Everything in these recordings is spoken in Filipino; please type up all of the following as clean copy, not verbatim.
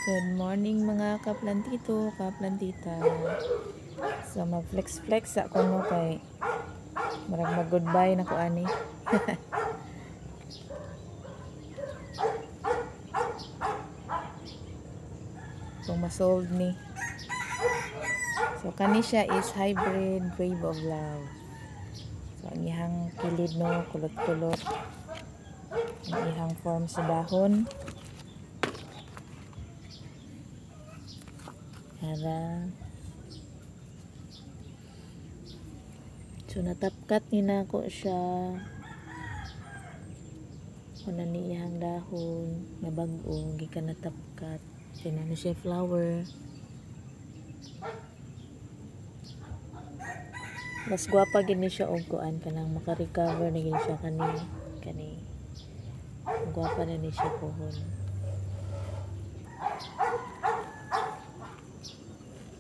Good morning mga kaplantito, kaplantita. So mag-flex-flex ako no kay marag mag-goodbye na ko ani. Kung masolve ni. So kani siya is hybrid wave of love. So ang ihang kilid no kulot-kulot. Ang ihang form sa dahon. Hara. So natapkat ni nako siya. Kuna ni ihang dahon nga bag-o gikan natapkat. Kaya na siya flower. Mas gwapa gini siya og kuan kanang maka-recover na gini siya kani gwapa na ni siya pohon.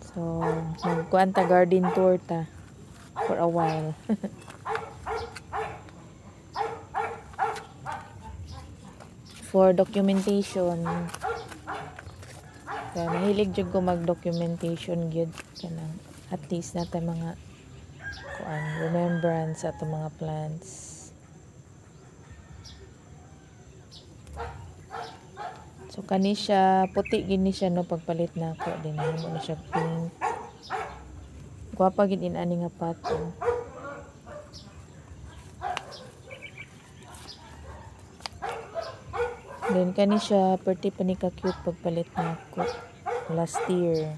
So magkuan ta garden tour ta for a while. For documentation. So nahilig jud ko mag-documentation gyud kanang at least nata mga kuan remembrance sa atong mga plants. So kani siya puti gini siya no pagpalit na ako din mo na siya pink. Gwapa gid ani nga pato. Then kani siya perti pa ni ka cute pagpalit na ako last year.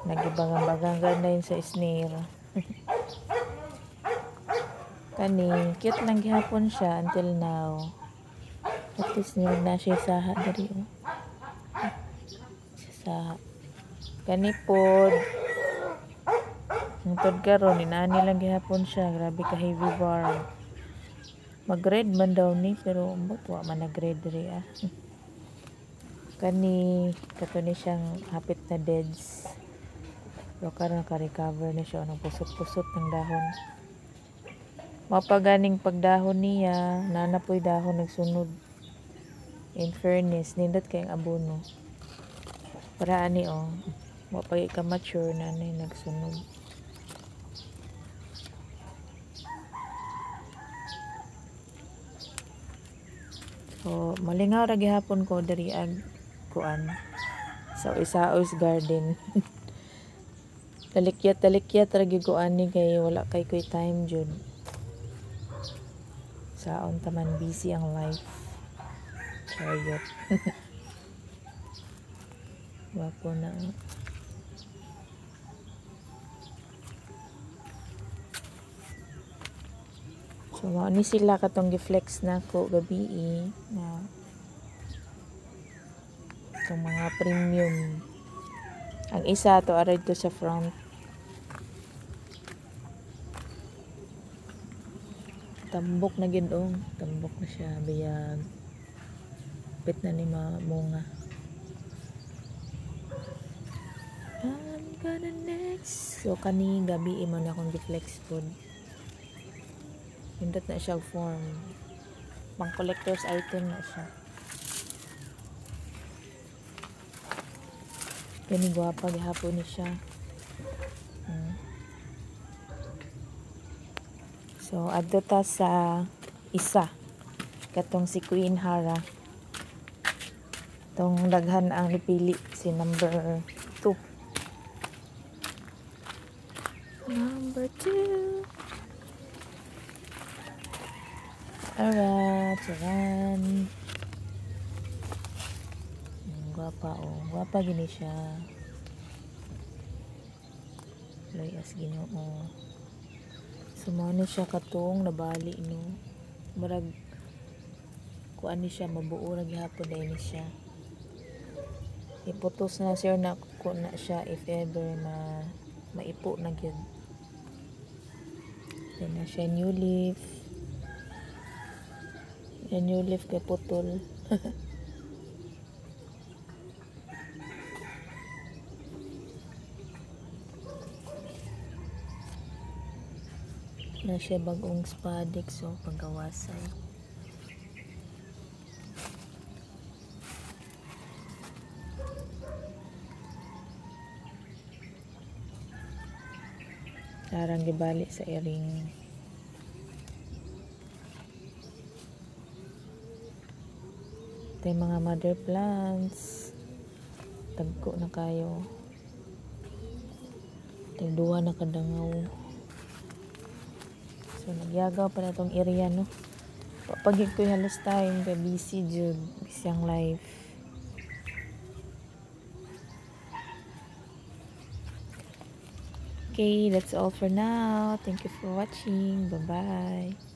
Nagibangang-bagang ganda yun sa snail. Kani cute lang gihapon siya until now. At least nilog na siya saha dari oh. Saha. Kani pod. Ang pod karon inani lang gihapon siya. Grabe ka heavy bar. Mag-red man daw ni pero wa man nag-red diri ah. Kani kato ni siyang hapit na deads. Pero karon naka-recover na siya ng pusot-pusot ng dahon. Mapaganing pagdahon niya, nanapoy dahon nagsunod. In fairness, nindot kayong abono. Para ani oh, mapagay ka mature na nagsunod. So, malingaw ra gihapon ko diri ag kuan sa Isaos Garden. Talikyat ra gyud ko ani kay wala kay koy time jud. Saon taman busy ang life. Chariot. Wapo na. So, ni sila katong gi-flex na ko gabi na itong mga premium. Ang isa to aray to sa front. Tambok na gid tambok na siya biyag. Pit na ni munga. I'm gonna next. So kani gabi imo na akong gi-flex food. Hindot na siya form. Pang collector's item na siya. Kani gwapa gihapon ni siya. So adto ta sa isa. Katong si Queen Hara. Tong daghan ang nipili si number 2. Number 2. Alright, charan. Gwapa gwapa gini siya. Layas Ginoo. Sumano siya katong nabali no. Marag kuan ni siya mabuo ra gihapon dai ni siya. Iputos na siya na ko na siya if ever na maipo na gyud. Then na siya new leaf. Yan new leaf kay putol. Na siya bagong spadix so pagawasay. Sarang gibali sa iring. Ito yung mga mother plants. Tagko na kayo. Ito yung duwa na kadangaw. So, nagyagaw pa na itong area, no? Papagig ko yung halos time, kaya busy jud, busy ang life. Okay, that's all for now. Thank you for watching. Bye-bye.